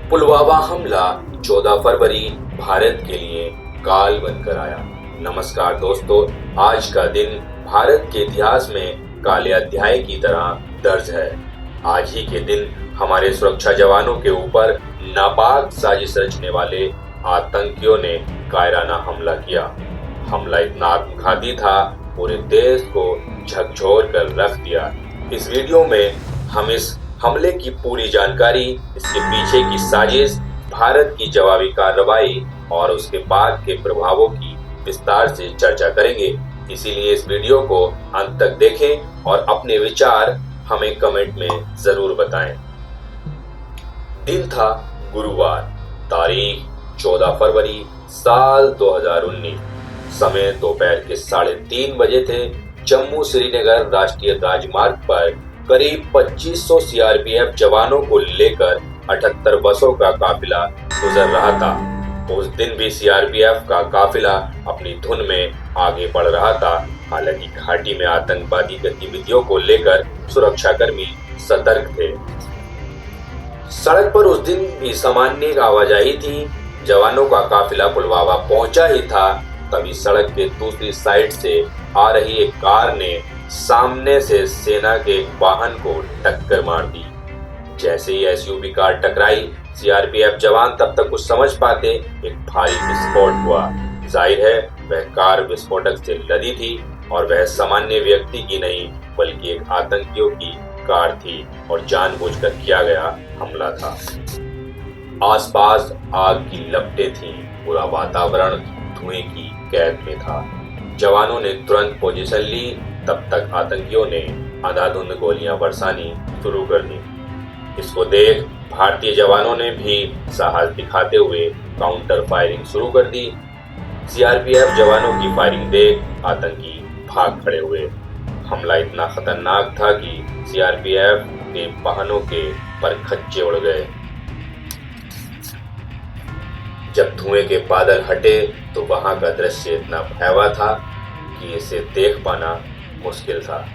पुलवामा हमला 14 फरवरी भारत के लिए काल बनकर आया। नमस्कार दोस्तों, आज का दिन भारत के इतिहास में काले अध्याय की तरह दर्ज है। आज ही के दिन हमारे सुरक्षा जवानों के ऊपर नापाक साजिश रचने वाले आतंकियों ने कायराना हमला किया। हमला इतना आत्मघाती था, पूरे देश को झकझोर कर रख दिया। इस वीडियो में हम इस हमले की पूरी जानकारी, इसके पीछे की साजिश, भारत की जवाबी कार्रवाई और उसके बाद के प्रभावों की विस्तार से चर्चा करेंगे। इसीलिए इस वीडियो को अंत तक देखें और अपने विचार हमें कमेंट में जरूर बताएं। दिन था गुरुवार, तारीख 14 फरवरी साल 2019। समय दोपहर के 3:30 बजे थे। जम्मू श्रीनगर राष्ट्रीय राजमार्ग पर करीब 2500 सीआरपीएफ जवानों को लेकर 78 बसों का काफिला गुजर रहा था। उस दिन भी सीआरपीएफ का काफिला अपनी धुन में आगे बढ़ रहा था। हालांकि घाटी में आतंकवादी गतिविधियों को लेकर सुरक्षाकर्मी सतर्क थे। सड़क पर उस दिन भी सामान्य आवाजाही थी। जवानों का काफिला पुलवामा पहुंचा ही था, तभी सड़क के दूसरी साइड से आ रही एक कार ने सामने से सेना के एक वाहन को टक्कर मार दी। जैसे ही एसयूवी कार टकराई, सीआरपीएफ जवान तब तक कुछ समझ पाते, एक भारी विस्फोट हुआ। जाहिर है वह कार विस्फोटक से लदी थी और वह सामान्य व्यक्ति की नहीं बल्कि एक आतंकियों की कार थी और जानबूझकर किया गया हमला था। आसपास आग की लपटें थीं, पूरा वातावरण धुएं की कैद में था। जवानों ने तुरंत पोजीशन ली। तब तक आतंकियों ने अंधाधुंध गोलियां बरसानी शुरू कर दी। इसको देख भारतीय जवानों ने भी साहस दिखाते हुए काउंटर फायरिंग शुरू कर दी। सीआरपीएफ जवानों की फायरिंग देख आतंकी भाग खड़े हुए। हमला इतना खतरनाक था कि सीआरपीएफ के वाहनों के परखच्चे उड़ गए। जब धुएं के बादल हटे तो वहां का दृश्य इतना भयावह था कि इसे देख पाना मुश्किल था।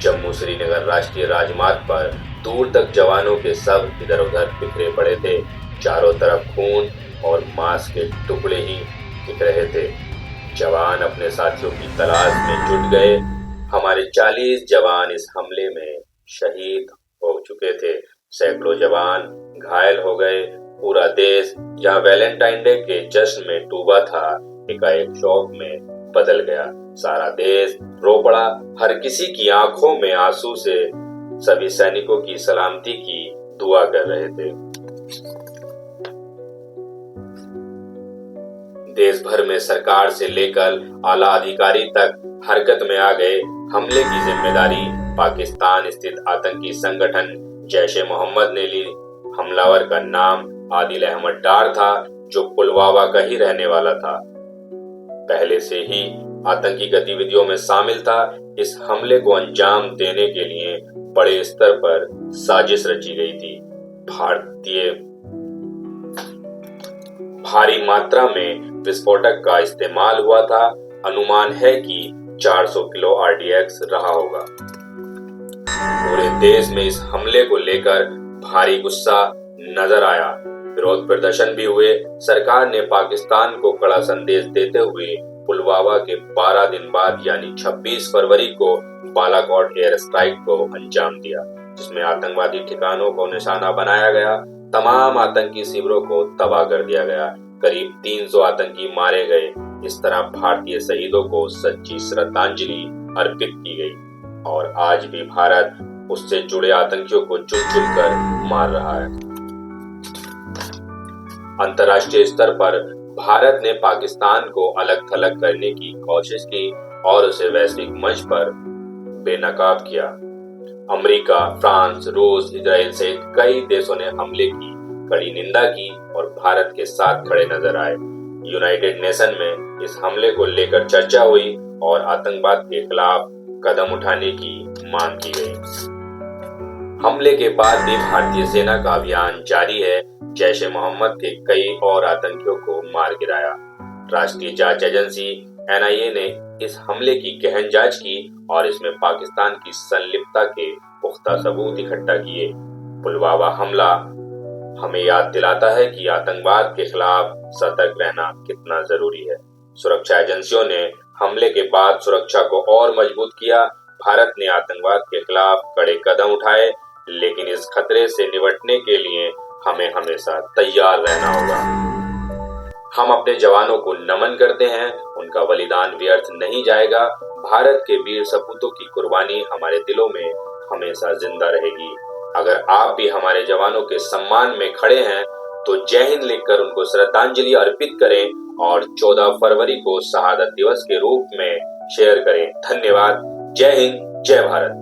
जम्मू श्रीनगर राष्ट्रीय राजमार्ग पर दूर तक जवानों के शव इधर उधर बिखरे पड़े थे। चारों तरफ खून और मांस के टुकड़े ही दिख रहे थे। जवान अपने साथियों की तलाश में जुट गए। हमारे 40 जवान इस हमले में शहीद हो चुके थे। सैकड़ों जवान घायल हो गए। पूरा देश जहां वैलेंटाइन डे के जश्न में डूबा था, एकाएक शोक में बदल गया। सारा देश रो पड़ा। हर किसी की आंखों में आंसू से सभी सैनिकों की सलामती की दुआ कर रहे थे। देश भर में सरकार से लेकर आला अधिकारी तक हरकत में आ गए। हमले की जिम्मेदारी पाकिस्तान स्थित आतंकी संगठन जैश-ए-मोहम्मद ने ली। हमलावर का नाम आदिल अहमद डार था, जो पुलवामा का ही रहने वाला था। पहले से ही आतंकी गतिविधियों में शामिल था। इस हमले को अंजाम देने के लिए बड़े स्तर पर साजिश रची गई थी। भारी मात्रा में विस्फोटक का इस्तेमाल हुआ था। अनुमान है कि 400 किलो आरडीएक्स रहा होगा। पूरे देश में इस हमले को लेकर भारी गुस्सा नजर आया। विरोध प्रदर्शन भी हुए। सरकार ने पाकिस्तान को कड़ा संदेश देते हुए पुलवामा के 12 दिन बाद यानी 26 फरवरी को बालाकोट एयर स्ट्राइक को अंजाम दिया, जिसमें आतंकवादी ठिकानों को निशाना बनाया गया। तमाम आतंकी शिविरों को तबाह कर दिया गया। करीब 300 आतंकी मारे गए। इस तरह भारतीय शहीदों को सच्ची श्रद्धांजलि अर्पित की गई और आज भी भारत उससे जुड़े आतंकियों को चुन चुन कर मार रहा है। अंतर्राष्ट्रीय स्तर पर भारत ने पाकिस्तान को अलग थलग करने की कोशिश की और उसे वैश्विक मंच पर बेनकाब किया। अमेरिका, फ्रांस, रूस, इजराइल सहित कई देशों ने हमले की कड़ी निंदा की और भारत के साथ खड़े नजर आए। यूनाइटेड नेशन में इस हमले को लेकर चर्चा हुई और आतंकवाद के खिलाफ कदम उठाने की मांग की गई। हमले के बाद भी भारतीय सेना का अभियान जारी है। जैश-ए-मोहम्मद के कई और आतंकियों को मार गिराया। राष्ट्रीय जांच एजेंसी एनआईए ने इस हमले की गहन जांच की और इसमें पाकिस्तान की संलिप्तता के पुख्ता सबूत इकट्ठा किए। पुलवामा हमला हमें याद दिलाता है कि आतंकवाद के खिलाफ सतर्क रहना कितना जरूरी है। सुरक्षा एजेंसियों ने हमले के बाद सुरक्षा को और मजबूत किया। भारत ने आतंकवाद के खिलाफ कड़े कदम उठाए, लेकिन इस खतरे से निपटने के लिए हमें हमेशा तैयार रहना होगा। हम अपने जवानों को नमन करते हैं, उनका बलिदान व्यर्थ नहीं जाएगा। भारत के वीर सपूतों की कुर्बानी हमारे दिलों में हमेशा जिंदा रहेगी। अगर आप भी हमारे जवानों के सम्मान में खड़े हैं तो जय हिंद लिखकर उनको श्रद्धांजलि अर्पित करें और 14 फरवरी को शहादत दिवस के रूप में शेयर करें। धन्यवाद। जय हिंद, जय भारत।